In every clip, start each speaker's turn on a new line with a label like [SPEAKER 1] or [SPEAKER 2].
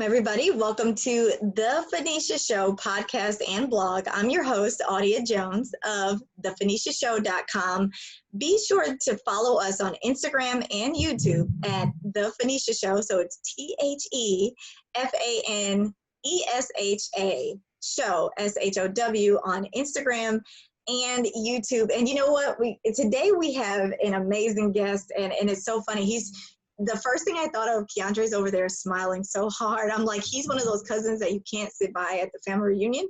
[SPEAKER 1] Everybody, welcome to the Phoenicia Show podcast and blog. I'm your host, Audia Jones of thephoeniciashow.com. Be sure to follow us on Instagram and YouTube at The Phoenicia Show. So it's TheFanesha Show, SHOW on Instagram and YouTube. And you know what? Today we have an amazing guest, and it's so funny. The first thing I thought of, Keandre's over there smiling so hard. I'm like, he's one of those cousins that you can't sit by at the family reunion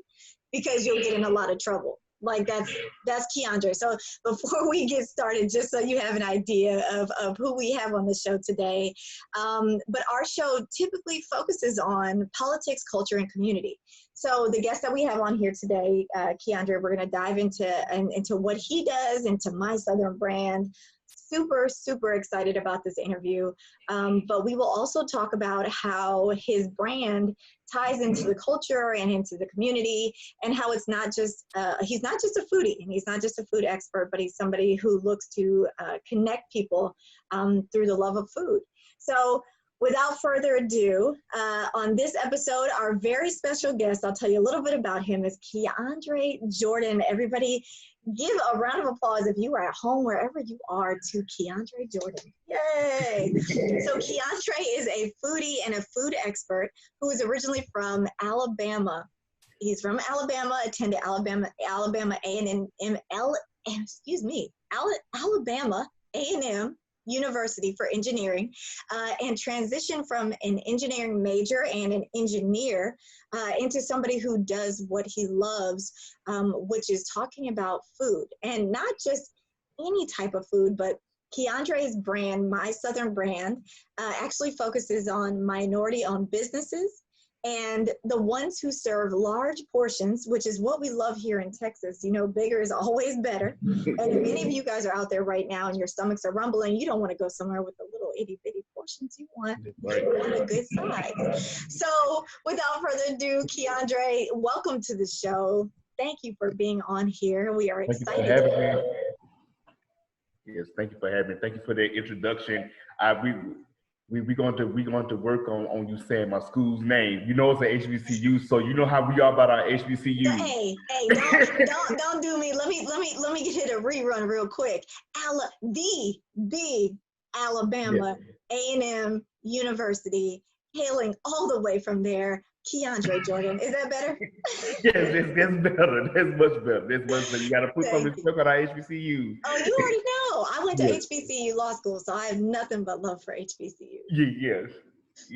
[SPEAKER 1] because you'll get in a lot of trouble. Like that's Keandre. So before we get started, just so you have an idea of who we have on the show today, but our show typically focuses on politics, culture, and community. So the guest that we have on here today, Keandre, we're going to dive into what he does, into My Southern Brand. Super excited about this interview, but we will also talk about how his brand ties into the culture and into the community, and how it's not just he's not just a foodie and he's not just a food expert, but he's somebody who looks to connect people through the love of food. So without further ado, on this episode, our very special guest, I'll tell you a little bit about him, is Keandre Jordan. Everybody give a round of applause if you are at home, wherever you are, to Keandre Jordan. Yay! So Keandre is a foodie and a food expert who is originally from Alabama. He's from Alabama, attended Alabama A&M University for engineering, and transitioned from an engineering major and an engineer into somebody who does what he loves, which is talking about food, and not just any type of food, but Keandre's brand, My Southern Brand, actually focuses on minority-owned businesses and the ones who serve large portions, which is what we love here in Texas. You know, bigger is always better. And if any of you guys are out there right now and your stomachs are rumbling, you don't want to go somewhere with the little itty bitty portions. You want a good size. So without further ado, Keandre, welcome to the show. Thank you for being on here. We are excited.
[SPEAKER 2] Thank you for having me. Yes, thank you for having me. Thank you for the introduction. We're going to work on you saying my school's name. You know it's an HBCU, so you know how we are about our HBCU.
[SPEAKER 1] Hey, don't do me. Let me hit a rerun real quick. The Alabama A&M University, hailing all the way from there. Keandre Jordan. Is that better?
[SPEAKER 2] Yes, that's better. That's much better. You got to put some respect on our HBCU.
[SPEAKER 1] Oh, you already know. I went to HBCU law school, so I have nothing but love for HBCU.
[SPEAKER 2] Yes.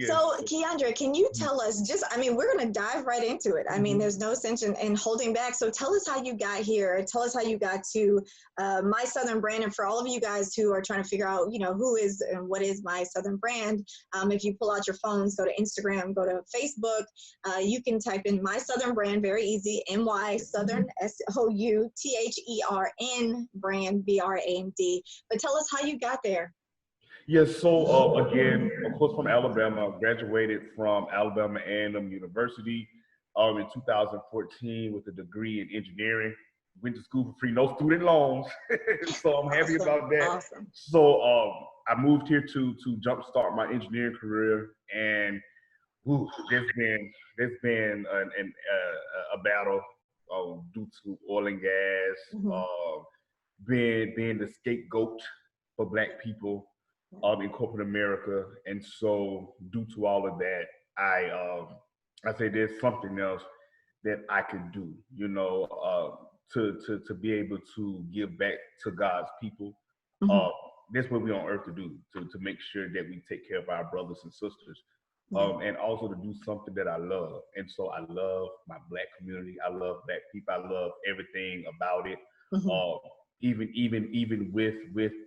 [SPEAKER 1] So, Keandre, can you tell us we're going to dive right into it. I mean, there's no sense in holding back. So tell us how you got here. Tell us how you got to My Southern Brand. And for all of you guys who are trying to figure out, who is and what is My Southern Brand, if you pull out your phones, go to Instagram, go to Facebook, you can type in My Southern Brand, very easy, MY Southern, SOUTHERN brand, BRAND. But tell us how you got there.
[SPEAKER 2] Yes, so again, of course, from Alabama, graduated from Alabama A&M University in 2014 with a degree in engineering. Went to school for free, no student loans, so I'm happy about that.
[SPEAKER 1] Awesome.
[SPEAKER 2] So I moved here to jumpstart my engineering career, and there's been a battle due to oil and gas, being the scapegoat for Black people in corporate America. And so due to all of that, I say there's something else that I can do, to be able to give back to God's people. That's what we're on earth to do, to make sure that we take care of our brothers and sisters, and also to do something that I love. And so I love my Black community. I love Black people. I love everything about it. Even with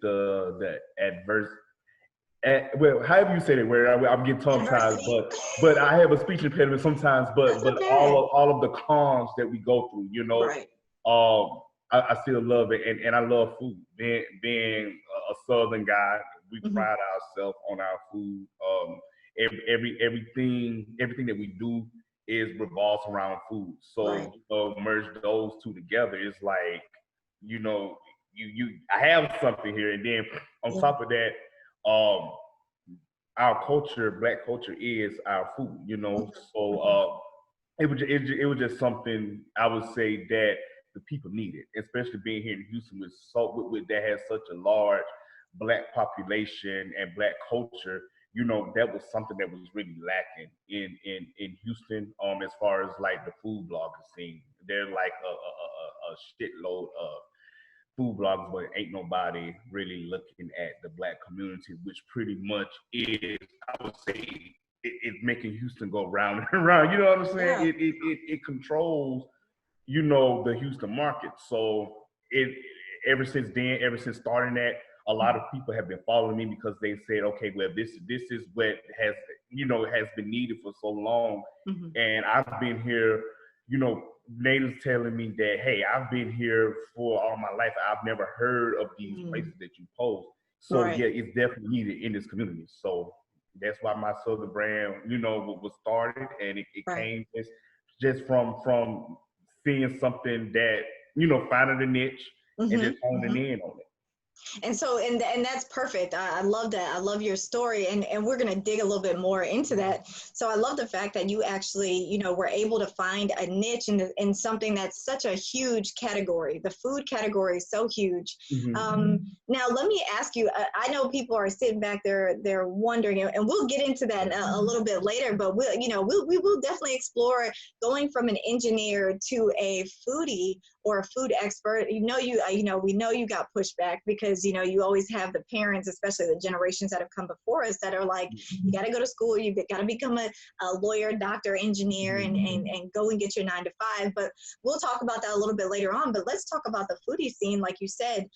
[SPEAKER 2] the adverse. Well, however you say it, where I'm getting tongue-tied, but I have a speech impediment sometimes. But
[SPEAKER 1] okay.
[SPEAKER 2] all of the cons that we go through,
[SPEAKER 1] Right.
[SPEAKER 2] I still love it, and I love food. Being a Southern guy, We pride ourselves on our food. Everything that we do is revolves around food. So merge those two together. It's like, I have something here, and then on top of that, our culture, Black culture, is our food. So it was just something I would say that the people needed, especially being here in Houston that has such a large Black population and Black culture. That was something that was really lacking in Houston. As far as like the food bloggers scene, they're like a shitload of food bloggers, but ain't nobody really looking at the Black community, which pretty much is, I would say, it's making Houston go round and around. You know what I'm saying? Yeah. It controls, the Houston market. So ever since starting that, a lot of people have been following me because they said, okay, well, this is what has been needed for so long. And I've been here, natives telling me that, hey, I've been here for all my life. I've never heard of these places that you post. So yeah, it's definitely needed in this community. So that's why my Southern brand, was started, and it came just from seeing something that, finding a niche and just honing in on it.
[SPEAKER 1] And so, and that's perfect. I love that. I love your story. And we're going to dig a little bit more into that. So I love the fact that you actually, were able to find a niche in something that's such a huge category. The food category is so huge. Now, let me ask you, I know people are sitting back there, they're wondering, and we'll get into that a little bit later, but we will definitely explore going from an engineer to a foodie or a food expert. We know you got pushback because, you always have the parents, especially the generations that have come before us, that are like, you got to go to school, you got to become a lawyer, doctor, engineer, and go and get your 9 to 5. But we'll talk about that a little bit later on. But let's talk about the foodie scene. Like you said,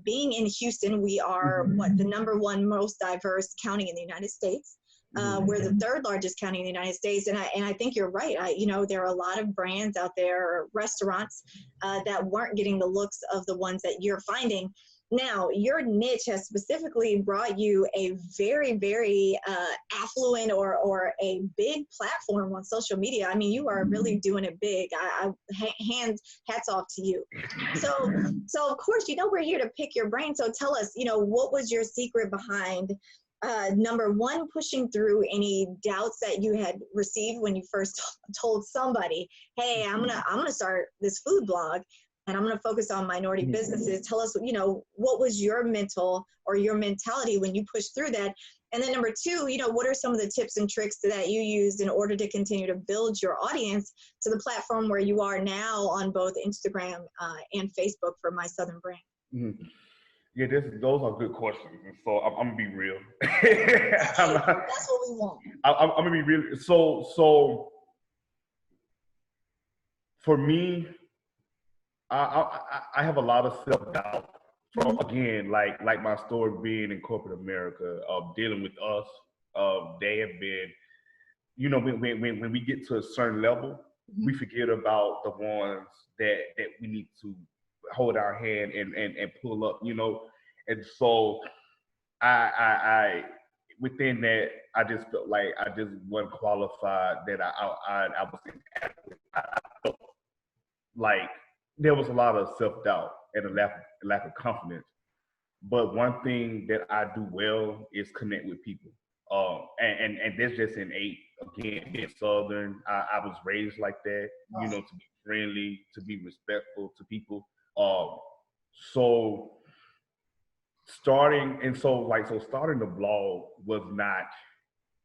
[SPEAKER 1] being in Houston, we are the #1 most diverse county in the United States. We're the 3rd largest county in the United States. And I think you're right. There are a lot of brands out there, restaurants, that weren't getting the looks of the ones that you're finding. Now, your niche has specifically brought you a very, very affluent or a big platform on social media. I mean, you are really doing it big. Hats off to you. So of course, we're here to pick your brain. So tell us, what was your secret behind #1, pushing through any doubts that you had received when you first told somebody, hey, I'm gonna start this food blog and I'm gonna focus on minority businesses. Tell us, what was your your mentality when you pushed through that? And then #2, what are some of the tips and tricks that you used in order to continue to build your audience to the platform where you are now on both Instagram and Facebook for My Southern Brand?
[SPEAKER 2] Yeah, those are good questions. And so I'm gonna be real.
[SPEAKER 1] That's what we want.
[SPEAKER 2] I'm gonna be real. So for me, I have a lot of self-doubt from, again, like my story being in corporate America, dealing with us. They have been, when we get to a certain level, we forget about the ones that we need to hold our hand and pull up, and so I within that, I just felt like I just wasn't qualified, that I was inadequate. I felt like there was a lot of self-doubt and a lack of confidence. But one thing that I do well is connect with people. And that's just innate. Again, being Southern, I was raised like that, to be friendly, to be respectful to people. So starting the blog was not,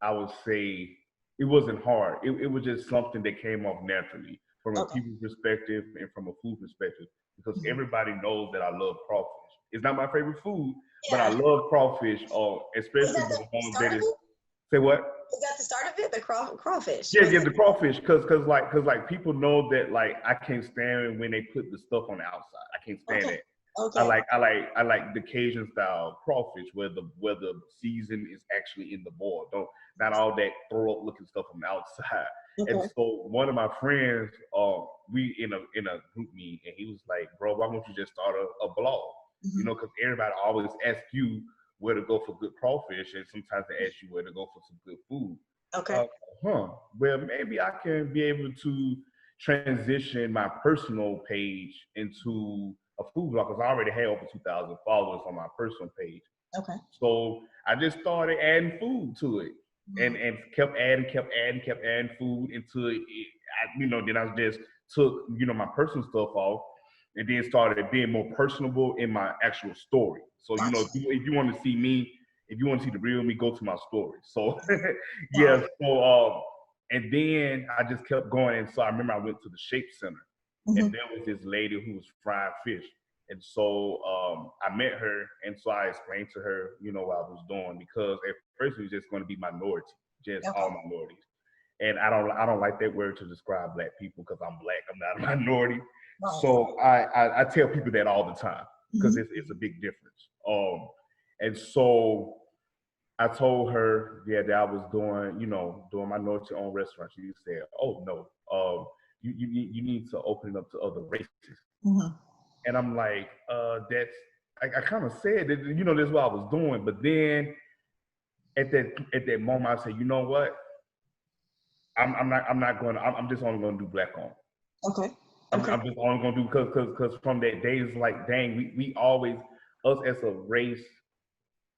[SPEAKER 2] I would say, it wasn't hard. It was just something that came off naturally from a people perspective and from a food perspective, because everybody knows that I love crawfish. It's not my favorite food, but I love crawfish, especially the ones that is. Say what?
[SPEAKER 1] Is that the start of it? The crawfish?
[SPEAKER 2] Yeah, the crawfish, cause people know that, like, I can't stand when they put the stuff on the outside. I can't stand it. Okay. I like the Cajun style crawfish where the season is actually in the boil. Not all that throw up looking stuff on the outside. Okay. And so one of my friends, we in a group meet, and he was like, "Bro, why don't you just start a blog?" Because everybody always asks you, where to go for good crawfish, and sometimes they ask you where to go for some good food.
[SPEAKER 1] Okay.
[SPEAKER 2] Well, maybe I can be able to transition my personal page into a food blog because I already had over 2,000 followers on my personal page.
[SPEAKER 1] Okay.
[SPEAKER 2] So I just started adding food to it, and kept adding food into it. Then I just took my personal stuff off, and then started being more personable in my actual story. So if you want to see me, if you want to see the real me, go to my story. So yeah. So and then I just kept going, and so I remember I went to the Shape Center, and there was this lady who was frying fish. And so I met her, and so I explained to her, what I was doing, because at first it was just going to be minority, just all minorities. And I don't like that word to describe Black people because I'm Black, I'm not a minority. So I tell people that all the time because it's a big difference. And so I told her, that I was doing minority-owned restaurants. She said, "Oh no, you need to open it up to other races." And I'm like, I kind of said that, that's what I was doing. But then at that moment, I said, you know what? I'm just only going to do Black owned.
[SPEAKER 1] Okay.
[SPEAKER 2] I'm just only going to do because from that day, it's like, dang, we always, us as a race,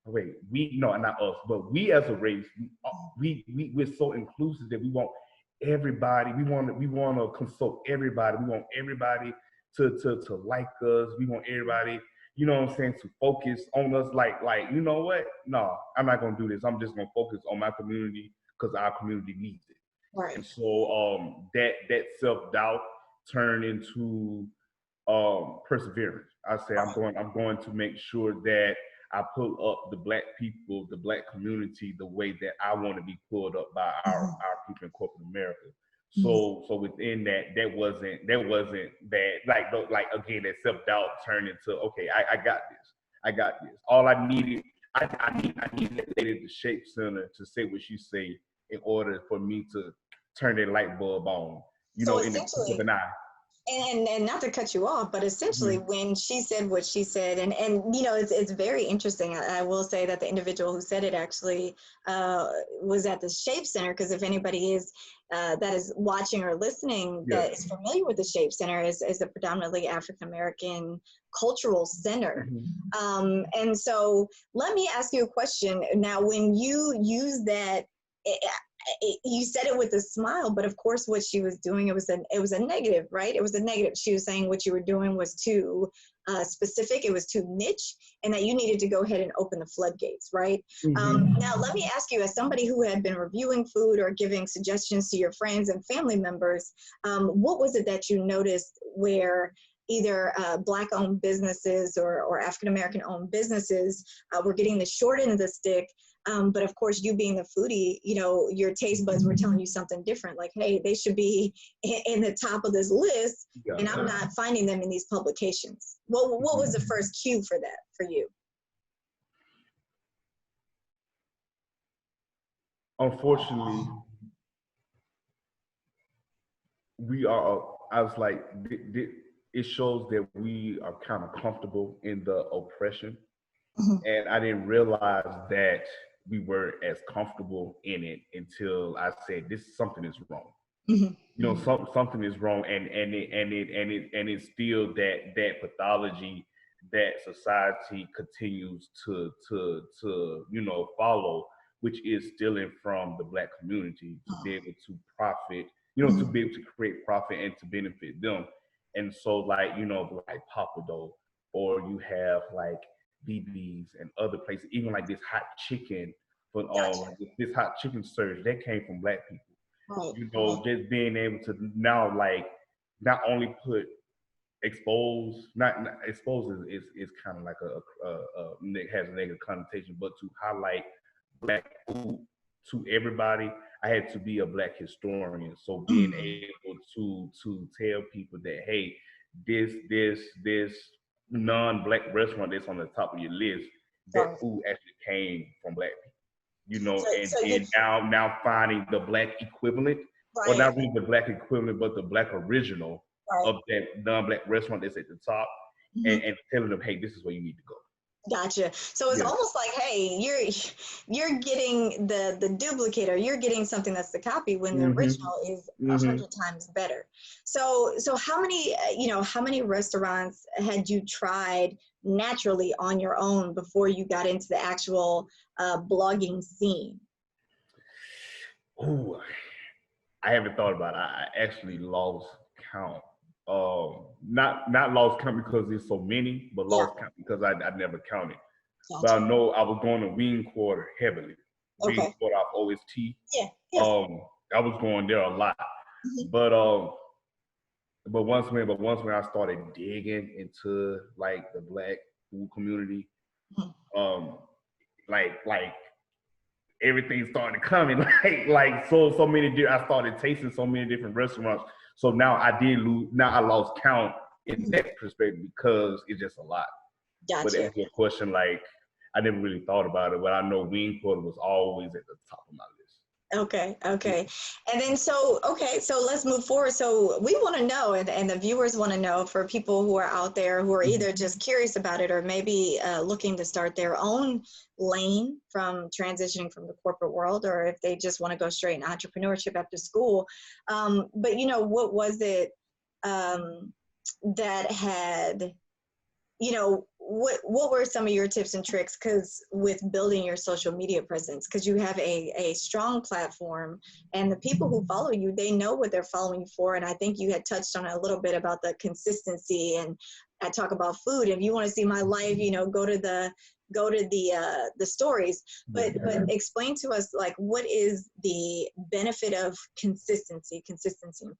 [SPEAKER 2] not us, but we as a race, we're so inclusive that we want everybody, we want to consult everybody. We want everybody to like us. We want everybody, to focus on us. Like, you know what? No, I'm not gonna do this. I'm just gonna focus on my community because our community needs it.
[SPEAKER 1] Right.
[SPEAKER 2] And so that self-doubt turned into perseverance. I say I'm going to make sure that I pull up the Black people, the Black community, the way that I want to be pulled up by our people in corporate America. So within that wasn't bad. Like again, that self-doubt turned into, okay, I got this. All I needed, I needed that lady at the Shape Center to say what she say in order for me to turn that light bulb on, in the twinkle of an eye.
[SPEAKER 1] And not to cut you off, but essentially when she said what she said, and it's very interesting. I will say that the individual who said it actually was at the Shape Center, because if anybody is that is watching or listening that is familiar with the Shape Center, is a predominantly African-American cultural center. And so let me ask you a question. Now, when you use that, you said it with a smile, but of course what she was doing, it was a negative, right? It was a negative. She was saying what you were doing was too specific, it was too niche, and that you needed to go ahead and open the floodgates, right? Now let me ask you, as somebody who had been reviewing food or giving suggestions to your friends and family members, what was it that you noticed where either Black-owned businesses or African-American owned businesses were getting the short end of the stick? But of course, you being the foodie, your taste buds were telling you something different. Like, hey, they should be in the top of this list, and I'm not finding them in these publications. What was the first cue for that for you?
[SPEAKER 2] Unfortunately, I was like, it shows that we are kind of comfortable in the oppression. And I didn't realize that we were as comfortable in it until I said, something is wrong. Something is wrong, and it's still that pathology that society continues to follow, which is stealing from the Black community to be able to profit, to be able to create profit and to benefit them. And so like Papa Dough, or you have like BB's and other places, even like this hot chicken, but this hot chicken surge that came from Black people. Just being able to now not only put expose is kind of like it has a negative connotation, but to highlight Black food to everybody, I had to be a Black historian. So being able to tell people that, hey, this non-Black restaurant that's on the top of your list, that food actually came from Black people, and now finding the Black equivalent, or not really the Black equivalent, but the Black original of that non-Black restaurant that's at the top, and telling them, hey, this is where you need to go.
[SPEAKER 1] Gotcha. So it's
[SPEAKER 2] Yeah.
[SPEAKER 1] almost like, hey, you're getting the duplicate, or you're getting something that's the copy when the
[SPEAKER 2] Mm-hmm.
[SPEAKER 1] original is a
[SPEAKER 2] Mm-hmm.
[SPEAKER 1] hundred times better. So how many how many restaurants had you tried naturally on your own before you got into the actual blogging scene?
[SPEAKER 2] Ooh, I haven't thought about it. I actually lost count. Not lost count because there's so many, but
[SPEAKER 1] Yeah.
[SPEAKER 2] lost count because I never counted. But I
[SPEAKER 1] Gotcha.
[SPEAKER 2] know I was going to Wing Quarter heavily. Wing
[SPEAKER 1] Okay.
[SPEAKER 2] Quarter off OST.
[SPEAKER 1] Yeah. Yeah.
[SPEAKER 2] Um, I was going there a lot.
[SPEAKER 1] Mhm.
[SPEAKER 2] But once when I started digging into like the black food community,
[SPEAKER 1] Mhm.
[SPEAKER 2] um, like everything started coming. So many. I started tasting so many different restaurants. So now I did lose. Now I lost count in
[SPEAKER 1] Mhm.
[SPEAKER 2] that perspective because it's just a lot. But to
[SPEAKER 1] Gotcha.
[SPEAKER 2] answer your question, like I never really thought about it, but I know Wing Quarter was always at the top of my list.
[SPEAKER 1] Okay, okay.
[SPEAKER 2] Yeah.
[SPEAKER 1] And then so let's move forward. So we want to know, and the viewers want to know, for people who are out there who are either just curious about it or maybe looking to start their own lane from transitioning from the corporate world, or if they just want to go straight in entrepreneurship after school. But what was it that had what were some of your tips and tricks, because with building your social media presence, because you have a strong platform, and the people who follow you, they know what they're following you for. And I think you had touched on it a little bit about the consistency, and I talk about food. If you want to see my life, go to the stories. But explain to us, like, what is the benefit of consistency in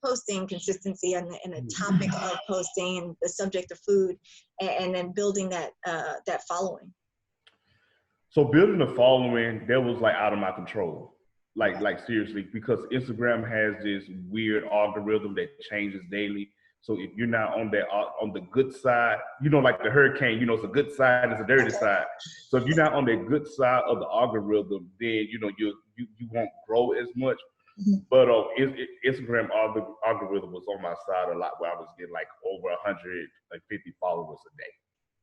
[SPEAKER 1] posting, consistency in the topic of posting and the subject of food, and then building that following.
[SPEAKER 2] So building the following, that was like out of my control.
[SPEAKER 1] Okay.
[SPEAKER 2] Like seriously, because Instagram has this weird algorithm that changes daily. So if you're not on that on the good side, like the hurricane, it's a good side, it's a dirty
[SPEAKER 1] Okay.
[SPEAKER 2] side. So if you're not on the good side of the algorithm, then you won't grow as much.
[SPEAKER 1] Mhm.
[SPEAKER 2] But Instagram algorithm was on my side a lot, where I was getting like over 150 followers a day.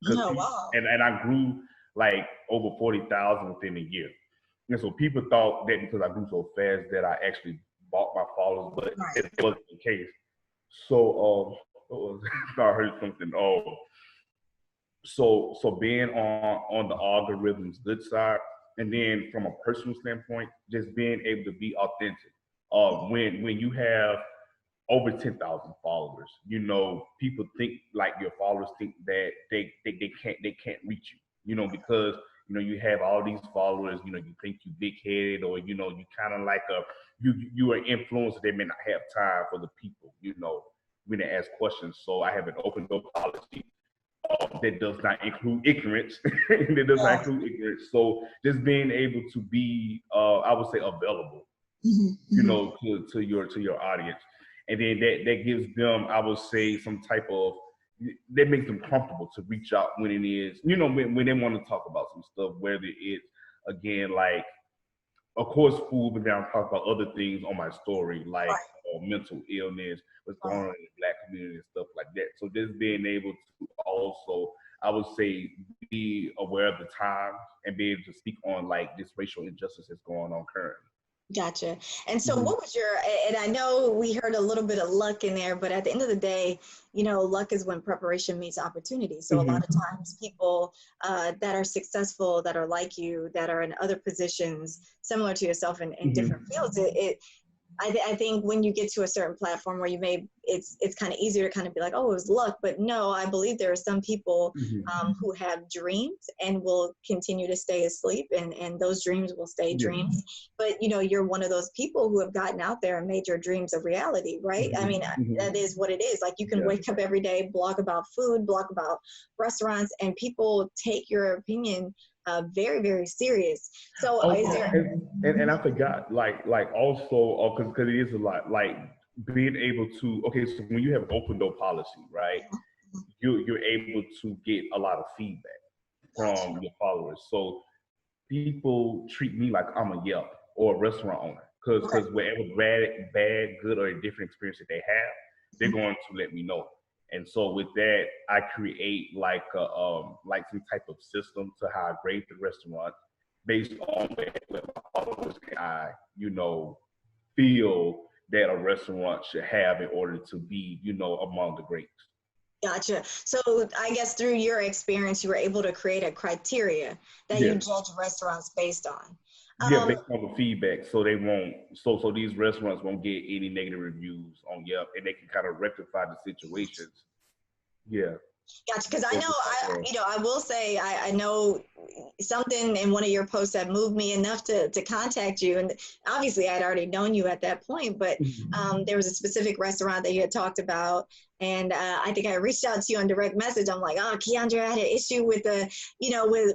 [SPEAKER 2] Because
[SPEAKER 1] Oh, wow.
[SPEAKER 2] and I grew like over 40,000 within a year. And so people thought that because I grew so fast that I actually bought my followers, but
[SPEAKER 1] Right.
[SPEAKER 2] it wasn't the case. So I heard something. So being on the algorithm's good side, and then from a personal standpoint, just being able to be authentic. When you have over 10,000 followers, people think like your followers think that they can't reach you, because you have all these followers, you think you big headed, or you kind of like you are influenced. They may not have time for the people, when they ask questions. So I have an open door policy that does not include ignorance. That does not
[SPEAKER 1] Yeah.
[SPEAKER 2] include ignorance. So just being able to be, I would say, available,
[SPEAKER 1] Mhm. Mhm.
[SPEAKER 2] to your audience, and then that gives them, I would say, some type of, that makes them comfortable to reach out when it is, when they want to talk about some stuff, whether it's, again, like, of course, food, but then I'm talking about other things on my story, like
[SPEAKER 1] Right.
[SPEAKER 2] mental illness, what's going
[SPEAKER 1] Right.
[SPEAKER 2] on in the black community and stuff like that. So just being able to also, I would say, be aware of the times and be able to speak on like this racial injustice that's going on currently.
[SPEAKER 1] Gotcha. And so
[SPEAKER 2] Mm-hmm.
[SPEAKER 1] what was and I know we heard a little bit of luck in there, but at the end of the day, luck is when preparation meets opportunity. So a lot of
[SPEAKER 2] Mm-hmm.
[SPEAKER 1] times people that are successful, that are like you, that are in other positions similar to yourself in different
[SPEAKER 2] Mm-hmm.
[SPEAKER 1] fields, I think when you get to a certain platform where it's kind of easier to kind of be like, oh, it was luck. But no, I believe there are some people
[SPEAKER 2] Mm-hmm.
[SPEAKER 1] who have dreams and will continue to stay asleep, and those dreams will stay
[SPEAKER 2] Yeah.
[SPEAKER 1] dreams. But you're one of those people who have gotten out there and made your dreams a reality, right? I mean,
[SPEAKER 2] Mm-hmm. Mm-hmm.
[SPEAKER 1] that is what it is. Like, you can
[SPEAKER 2] Yeah.
[SPEAKER 1] wake up every day, blog about food, blog about restaurants, and people take your opinion very, very serious. So
[SPEAKER 2] Oh,
[SPEAKER 1] is there?
[SPEAKER 2] and I forgot, like also, because it is a lot, like being able to, okay, so when you have an open door policy, right, you're able to get a lot of feedback
[SPEAKER 1] Gotcha.
[SPEAKER 2] from your followers. So people treat me like I'm a Yelp or a restaurant owner,
[SPEAKER 1] Okay.
[SPEAKER 2] because wherever bad, good, or a different experience that they have, they're going to let me know. And so with that, I create like some type of system to how I grade the restaurant based on what my followers and I, feel that a restaurant should have in order to be, among the greats.
[SPEAKER 1] Gotcha. So I guess through your experience, you were able to create a criteria that you
[SPEAKER 2] Yeah.
[SPEAKER 1] judge restaurants based on.
[SPEAKER 2] Yeah, based on the feedback, so they won't. So these restaurants won't get any negative reviews on Yelp, and they can kind of rectify the situations. Yeah.
[SPEAKER 1] Gotcha. Because I know, I will say, I know something in one of your posts that moved me enough to contact you. And obviously, I'd already known you at that point, but there was a specific restaurant that you had talked about. And I think I reached out to you on direct message. I'm like, oh, Keandre, I had an issue with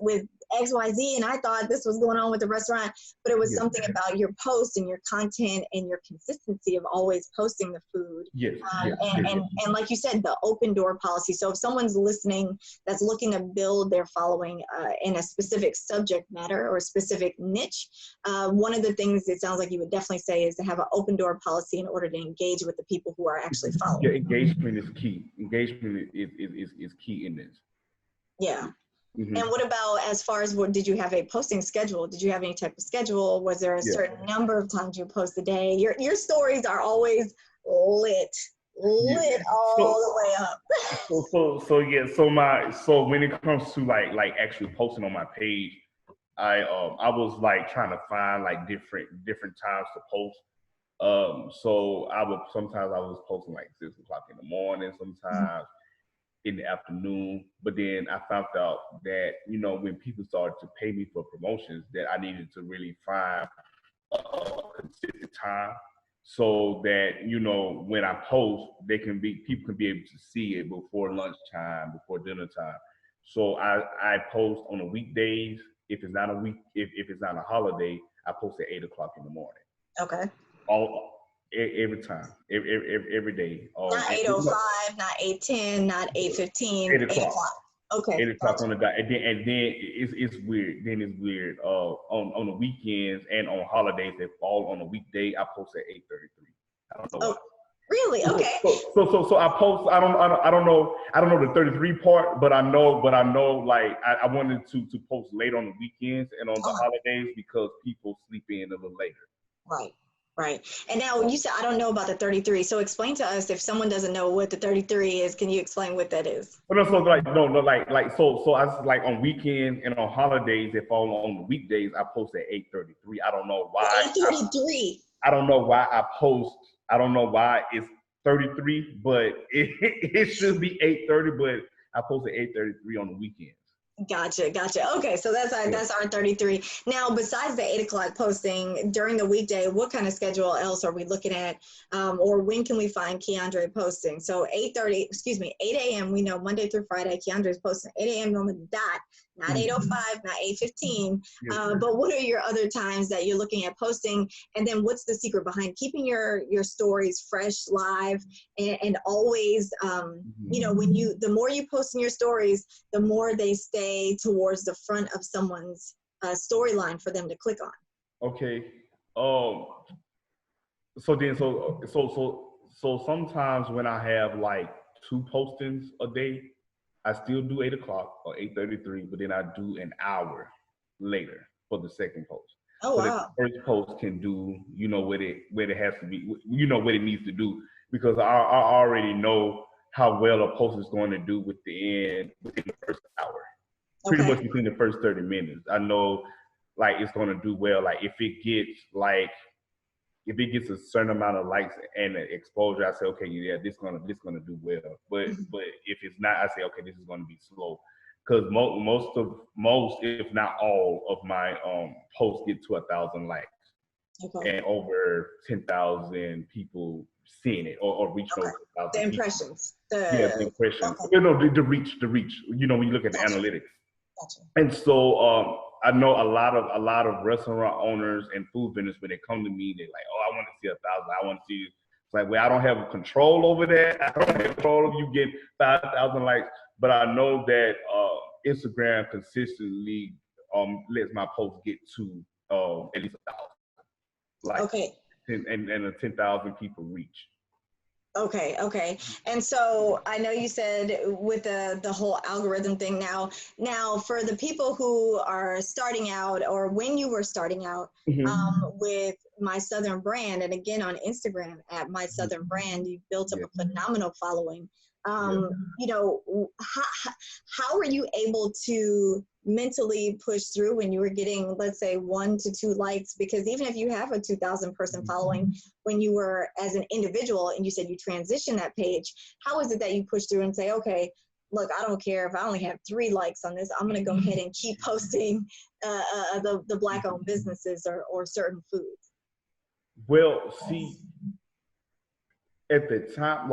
[SPEAKER 1] with XYZ, and I thought this was going on with the restaurant, but it was something about your post and your content and your consistency of always posting the food. And like you said, the open door policy. So if someone's listening that's looking to build their following in a specific subject matter or a specific niche, one of the things it sounds like you would definitely say is to have an open door policy in order to engage with the people who are actually following.
[SPEAKER 2] Yeah, engagement is key. Engagement is key in this.
[SPEAKER 1] Yeah. Mm-hmm. And what about as far as did you have a posting schedule? Did you have any type of schedule? Was there a certain number of times you post a day? Your stories are always lit all the way up.
[SPEAKER 2] So when it comes to like actually posting on my page, I was like trying to find like different times to post. So I was posting like 6 o'clock in the morning, sometimes in the afternoon. But then I found out that, when people started to pay me for promotions, that I needed to really find a consistent time so that, when I post, people can be able to see it before lunchtime, before dinner time. So I post on the weekdays. If it's not if it's not a holiday, I post at 8 o'clock in the morning.
[SPEAKER 1] Okay.
[SPEAKER 2] Every time, every day.
[SPEAKER 1] Not 8:05, not 8:10, not 8:15. 8 o'clock. Okay.
[SPEAKER 2] 8 o'clock on the dot, and then it's weird. Then it's weird. On the weekends and on holidays that fall on a weekday, I post at 8:33. I don't know why.
[SPEAKER 1] Really? Okay.
[SPEAKER 2] So I post. I don't know the 33 part, but I know like I wanted to post late on the weekends and on the holidays because people sleep in a little later.
[SPEAKER 1] Right. And now you said, I don't know about the 33. So explain to us, if someone doesn't know what the 33 is, can you explain what that is?
[SPEAKER 2] So I was like on weekends and on holidays, if all on the weekdays, I post at 8:33. I don't know why.
[SPEAKER 1] 8:33.
[SPEAKER 2] I don't know why I post. I don't know why it's 33, but it should be 8:30, but I post at 8:33 on the weekends.
[SPEAKER 1] Gotcha. Okay, so that's our 33. Now, besides the 8 o'clock posting during the weekday, what kind of schedule else are we looking at, or when can we find Keandre posting? So 8 a.m. We know Monday through Friday, Keandre's posting 8 a.m. on the dot, not 8:05, not 8:15. But what are your other times that you're looking at posting? And then what's the secret behind keeping your stories fresh, live, and always, the more you post in your stories, the more they stay towards the front of someone's storyline for them to click on.
[SPEAKER 2] Okay. So sometimes when I have like 2 postings a day, I still do 8 o'clock or 8:33, but then I do an hour later for the second post.
[SPEAKER 1] Oh,
[SPEAKER 2] so
[SPEAKER 1] wow.
[SPEAKER 2] The first post can do, what it has to be, what it needs to do, because I already know how well a post is going to do within the first hour. Pretty much within the first 30 minutes. I know like it's going to do well. Like if it gets a certain amount of likes and exposure, I say, okay, yeah, this gonna do well. But if it's not, I say, okay, this is gonna be slow, because most if not all of my posts get to 1,000 likes and over 10,000 people seeing it or reach those 1,000.
[SPEAKER 1] The impressions.
[SPEAKER 2] The impressions. The reach. When you look at the analytics.
[SPEAKER 1] Gotcha.
[SPEAKER 2] And so I know a lot of restaurant owners and food vendors, when they come to me, they're like, oh, I want to see 1,000. I want to see. It's like, well, I don't have control over that. I don't have control of you getting 5,000 likes, but I know that Instagram consistently lets my post get to at least 1,000. Like, and 10,000 people reach.
[SPEAKER 1] Okay, okay. And so I know you said with the whole algorithm thing now for the people who are starting out or when you were starting out with My Southern Brand, and again on Instagram at My Southern Brand, you built up
[SPEAKER 2] Yeah.
[SPEAKER 1] a phenomenal following.
[SPEAKER 2] Yeah.
[SPEAKER 1] You know, how were you able to mentally push through when you were getting, let's say, 1 to 2 likes? Because even if you have a 2,000 person following, when you were as an individual and you said you transitioned that page, how is it that you push through and say, okay, look, I don't care if I only have 3 likes on this, I'm going to go ahead and keep posting the Black owned businesses or certain foods?
[SPEAKER 2] Well, see, at the time,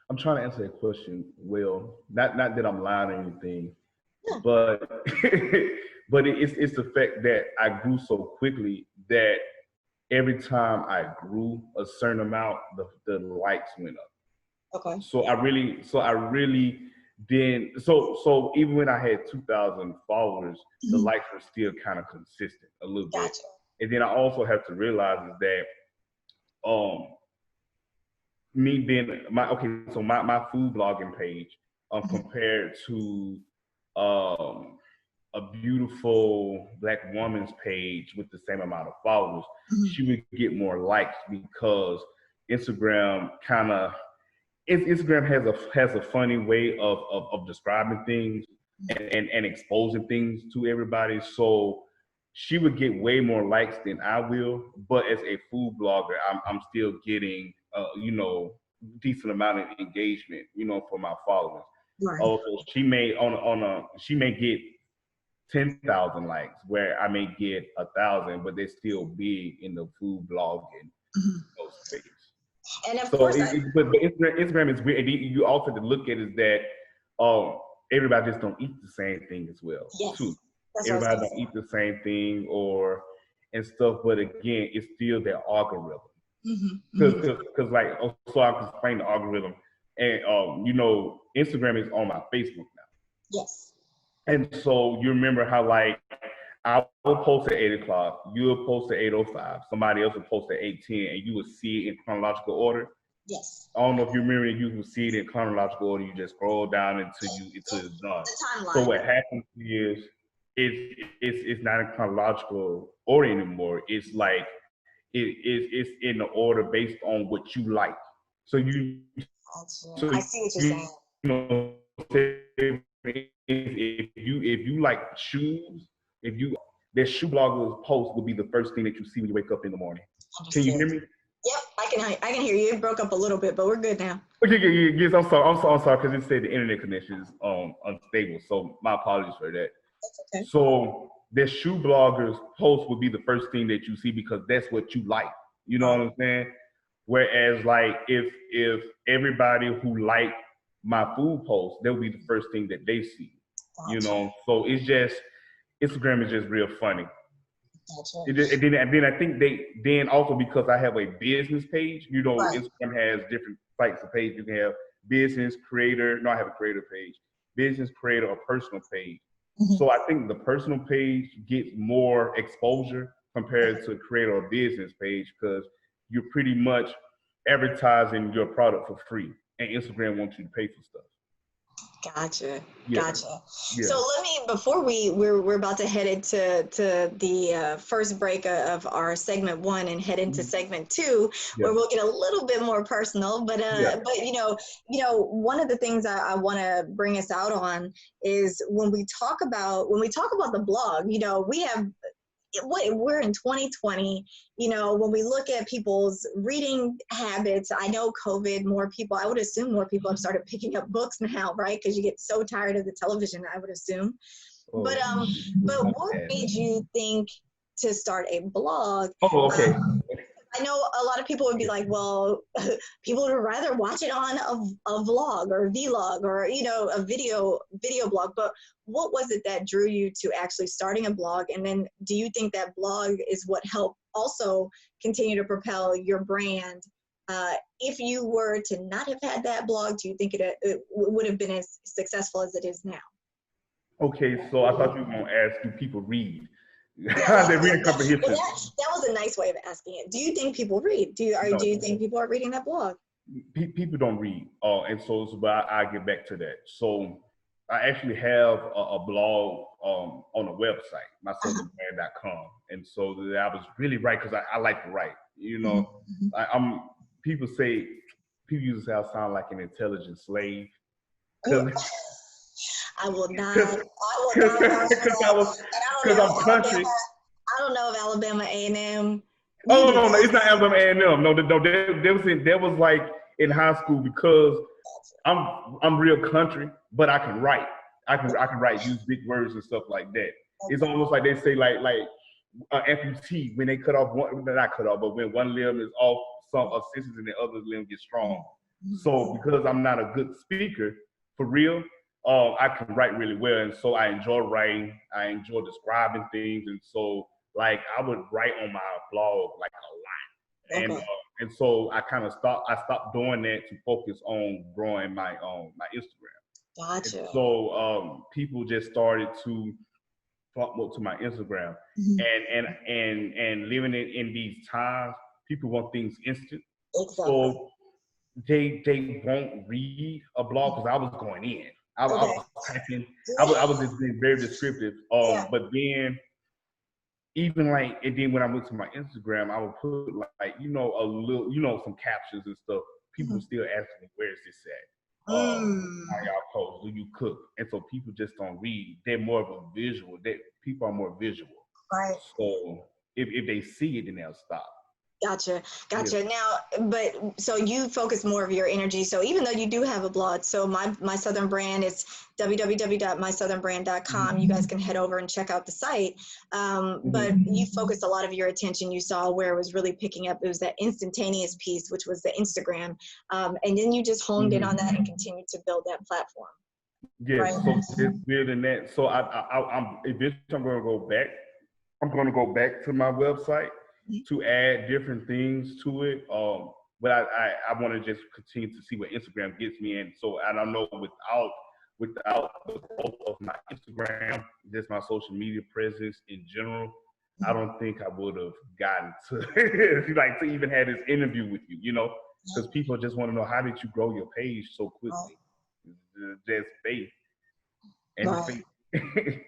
[SPEAKER 2] I'm trying to answer that question well. Not that I'm lying or anything,
[SPEAKER 1] Yeah.
[SPEAKER 2] but but it's the fact that I grew so quickly that every time I grew a certain amount, the likes went up.
[SPEAKER 1] Okay.
[SPEAKER 2] So I really didn't. So even when I had 2,000 followers, the likes were still kind of consistent a little bit.
[SPEAKER 1] Gotcha.
[SPEAKER 2] And then I also have to realize is that um me being my food blogging page compared to um a beautiful Black woman's page with the same amount of followers, she would get more likes because Instagram kind of Instagram has a funny way of describing things and exposing things to everybody. So she would get way more likes than I will, but as a food blogger, I'm still getting decent amount of engagement, for my followers.
[SPEAKER 1] Right.
[SPEAKER 2] Oh, so she may get 10,000 likes, where I may get 1,000, but they're still big in the food blogging space.
[SPEAKER 1] And of
[SPEAKER 2] So,
[SPEAKER 1] course,
[SPEAKER 2] but Instagram is weird. And you also have to look at is that everybody just don't eat the same thing as well,
[SPEAKER 1] yes,
[SPEAKER 2] too.
[SPEAKER 1] that's what I was
[SPEAKER 2] Everybody
[SPEAKER 1] gonna
[SPEAKER 2] don't
[SPEAKER 1] say.
[SPEAKER 2] eat the same thing and stuff. But again, it's still their algorithm. Because like, so I can explain the algorithm, and Instagram is on my Facebook now.
[SPEAKER 1] Yes.
[SPEAKER 2] And so you remember how like I will post at 8 o'clock, you will post at 8:05, somebody else will post at 8:10, and you will see it in chronological order.
[SPEAKER 1] Yes.
[SPEAKER 2] I don't know if you remember that you will see it in chronological order. You just scroll down until it's done.
[SPEAKER 1] The timeline.
[SPEAKER 2] So what happens is it's not in chronological order anymore. It's like it's in the order based on what you like. So
[SPEAKER 1] I see what you're saying.
[SPEAKER 2] know, if you like shoes, if you that shoe blogger's post will be the first thing that you see when you wake up in the morning.
[SPEAKER 1] Understood.
[SPEAKER 2] Can you hear me?
[SPEAKER 1] Yep, I can hear you. It broke up a little bit, but we're good now.
[SPEAKER 2] Okay, yes, I'm sorry, because it said the internet connection is unstable. So my apologies for that.
[SPEAKER 1] Okay.
[SPEAKER 2] So the shoe bloggers post would be the first thing that you see because that's what you like. You know what I'm saying? Whereas like if everybody who liked my food post, that would be the first thing that they see.
[SPEAKER 1] Gotcha.
[SPEAKER 2] So it's just Instagram is just real funny.
[SPEAKER 1] Gotcha.
[SPEAKER 2] And then I think then also because I have a business page,
[SPEAKER 1] Right.
[SPEAKER 2] Instagram has different types of pages. You can have business creator. No, I have a creator page, business creator, or personal page. So I think the personal page gets more exposure compared to creator or business page because you're pretty much advertising your product for free, and Instagram wants you to pay for stuff.
[SPEAKER 1] Gotcha.
[SPEAKER 2] Yeah.
[SPEAKER 1] Gotcha.
[SPEAKER 2] Yeah.
[SPEAKER 1] So let me, before we're about to head into the first break of our segment 1 and head into segment 2, where we'll get a little bit more personal. But one of the things I want to bring us out on is when we talk about the blog. We have. We're in 2020, when we look at people's reading habits, I know COVID, I would assume more people have started picking up books now, right? Because you get so tired of the television, I would assume. But what made you think to start a blog?
[SPEAKER 2] Oh, okay.
[SPEAKER 1] I know a lot of people would be like, well, people would rather watch it on a vlog or a vlog or, a video blog. But what was it that drew you to actually starting a blog? And then do you think that blog is what helped also continue to propel your brand? If you were to not have had that blog, do you think it would have been as successful as it is now?
[SPEAKER 2] Okay, so I thought you were going to ask, do people read? They reading comprehension.
[SPEAKER 1] Well, that was a nice way of asking it. Do you think people read? Do you think people are reading that blog?
[SPEAKER 2] People don't read, and so but I get back to that. So I actually have a blog on a website, mysouthernbrand.com, and so I was really right because I like to write. You know, I'm people used to say I sound like an intelligent slave.
[SPEAKER 1] I will not.
[SPEAKER 2] Because I'm country.
[SPEAKER 1] I don't know if Alabama A&M.
[SPEAKER 2] Oh no, it's not Alabama A&M. No, that was like in high school because I'm real country, but I can write. I can write, use big words and stuff like that. It's almost like they say like amputee when they cut off one, not cut off, but when one limb is off, some senses and the other limb gets strong. So because I'm not a good speaker for real, I can write really well, and so I enjoy writing. I enjoy describing things, and so like I would write on my blog like a lot, and so I kind of stopped doing that to focus on growing my Instagram.
[SPEAKER 1] Gotcha.
[SPEAKER 2] And so people just started to flock more to my Instagram, and living in these times, people want things instant.
[SPEAKER 1] Exactly.
[SPEAKER 2] So they won't read a blog because I was going in. I was typing. I was just being very descriptive. But then even like, and then when I went to my Instagram, I would put like a little, some captions and stuff. People still asking me, "Where is this at? How y'all post? Do you cook?" And so people just don't read. They're more of a visual. People are more visual.
[SPEAKER 1] Right.
[SPEAKER 2] So if they see it, then they'll stop.
[SPEAKER 1] Gotcha. Yeah. Now, but so you focus more of your energy. So even though you do have a blog, so my Southern Brand is www.mysouthernbrand.com. You guys can head over and check out the site. But you focused a lot of your attention. You saw where it was really picking up. It was that instantaneous piece, which was the Instagram. And then you just honed in on that and continued to build that platform.
[SPEAKER 2] Yes. Right? So just building that. So I'm eventually I'm going to go back. I'm going to go back to my website to add different things to it. But I want to just continue to see what Instagram gets me in. So I don't know without the growth of my Instagram, just my social media presence in general, I don't think I would have gotten to like to even have this interview with you, because people just want to know, how did you grow your page so quickly? Just faith. And
[SPEAKER 1] and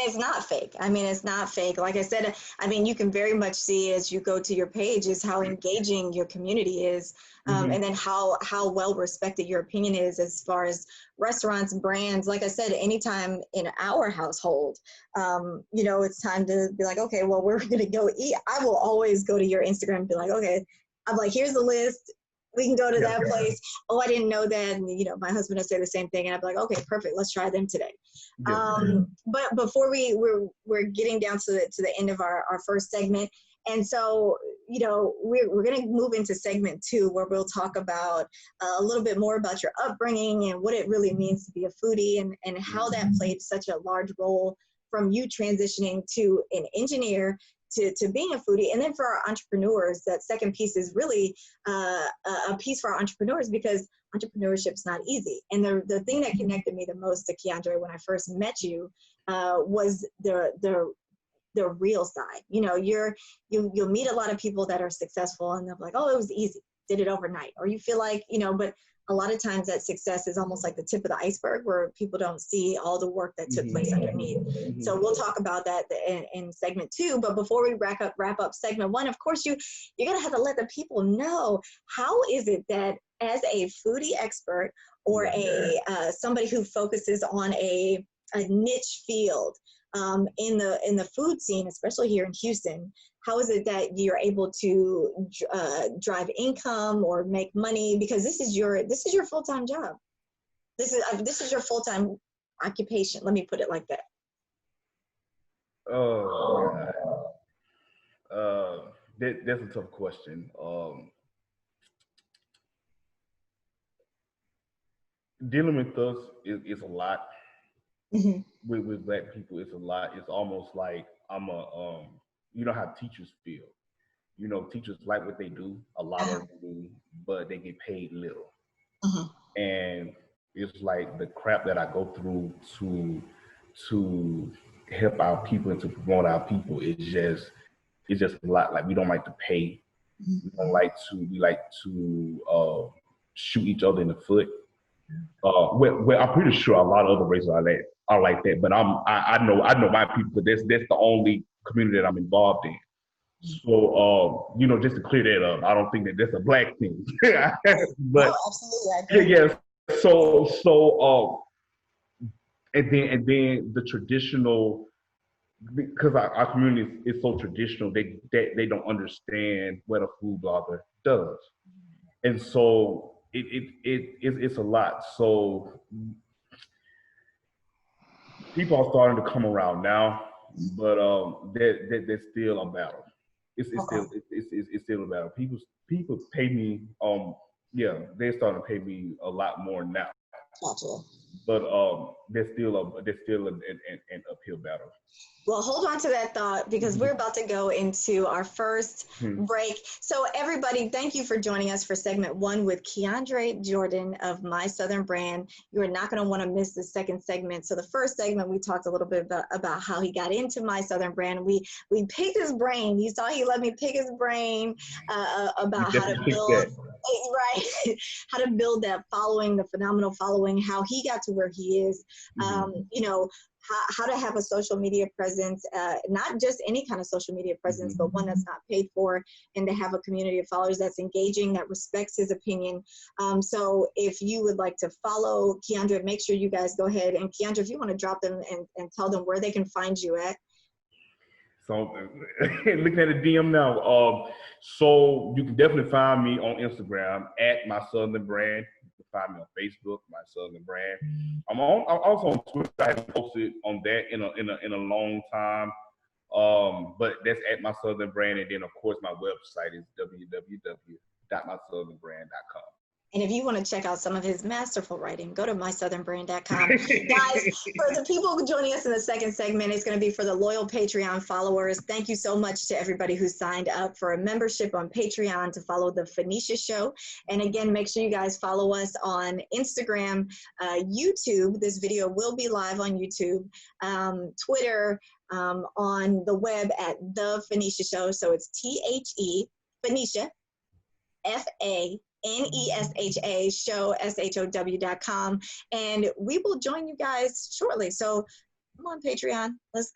[SPEAKER 1] it's not fake. I mean, it's not fake. Like I said, I mean, you can very much see as you go to your page is how engaging your community is, and then how well respected your opinion is as far as restaurants and brands. Like I said, anytime in our household, it's time to be like, okay, well, we're going to go eat. I will always go to your Instagram and be like, okay, I'm like, here's the list. We can go to that place. Oh, I didn't know that. And, my husband will say the same thing. And I'd be like, okay, perfect. Let's try them today. But before we're getting down to the end of our first segment. And so, we're going to move into segment 2, where we'll talk about a little bit more about your upbringing and what it really means to be a foodie, and how that played such a large role from you transitioning to an engineer to being a foodie. And then for our entrepreneurs, that second piece is really a piece for our entrepreneurs, because entrepreneurship is not easy. And the thing that connected me the most to Keandre when I first met you was the real side. You'll meet a lot of people that are successful and they're like, oh, it was easy, did it overnight. Or you feel like, but a lot of times that success is almost like the tip of the iceberg, where people don't see all the work that took place underneath. So we'll talk about that in segment 2. But before we wrap up segment 1, of course, you're going to have to let the people know, how is it that as a foodie expert or somebody who focuses on a niche field in the food scene, especially here in Houston, how is it that you're able to drive income or make money? Because this is your full-time job. This is your full-time occupation. Let me put it like that.
[SPEAKER 2] Oh, God. That's a tough question. Dealing with us is a lot. With Black people, it's a lot. It's almost like I'm you know how teachers feel. Teachers like what they do, a lot of them do, but they get paid little. And it's like the crap that I go through to help our people and to promote our people is it's just a lot. Like we don't like to pay. We like to shoot each other in the foot. Well, I'm pretty sure a lot of other races are like that. But I know my people. But that's the only community that I'm involved in. So just to clear that up, I don't think that that's a black thing. But
[SPEAKER 1] absolutely,
[SPEAKER 2] yeah. So and then the traditional, because our community is so traditional, they don't understand what a food blogger does, and so it's a lot. So people are starting to come around now, but there's still a battle. It's still a battle. People pay me. They're starting to pay me a lot more now.
[SPEAKER 1] Gotcha.
[SPEAKER 2] But there's still an uphill battle.
[SPEAKER 1] Well, hold on to that thought because we're about to go into our first break. So everybody, thank you for joining us for segment 1 with Keandre Jordan of My Southern Brand. You are not going to want to miss the second segment. So the first segment, we talked a little bit about how he got into My Southern Brand. We picked his brain. You saw he let me pick his brain about how to build, how to build that following, the phenomenal following, how he got to where he is, how to have a social media presence, not just any kind of social media presence, but one that's not paid for, and to have a community of followers that's engaging, that respects his opinion. So if you would like to follow Keandre, make sure you guys go ahead. And Keandre, if you want to drop them and tell them where they can find you at.
[SPEAKER 2] So looking at the DM now, so you can definitely find me on Instagram at My Southern Brand. You can find me on Facebook, My Southern Brand. I'm also on Twitter. I haven't posted on that in a long time. But that's at My Southern Brand, and then of course my website is www.mysouthernbrand.com.
[SPEAKER 1] And if you want to check out some of his masterful writing, go to mysouthernbrand.com. Guys, for the people joining us in the second segment, it's going to be for the loyal Patreon followers. Thank you so much to everybody who signed up for a membership on Patreon to follow The Phoenicia Show. And again, make sure you guys follow us on Instagram, YouTube. This video will be live on YouTube, Twitter, on the web at The Phoenicia Show. So it's THE, Phoenicia, FANESHA show, SHOW.com. And we will join you guys shortly. So come on, Patreon. Let's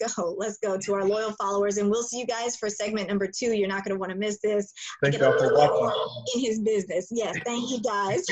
[SPEAKER 1] go to our loyal followers, and we'll see you guys for segment number 2. You're not going to want to miss this.
[SPEAKER 2] Thank y'all for watching.
[SPEAKER 1] In his business. Yes, thank you guys.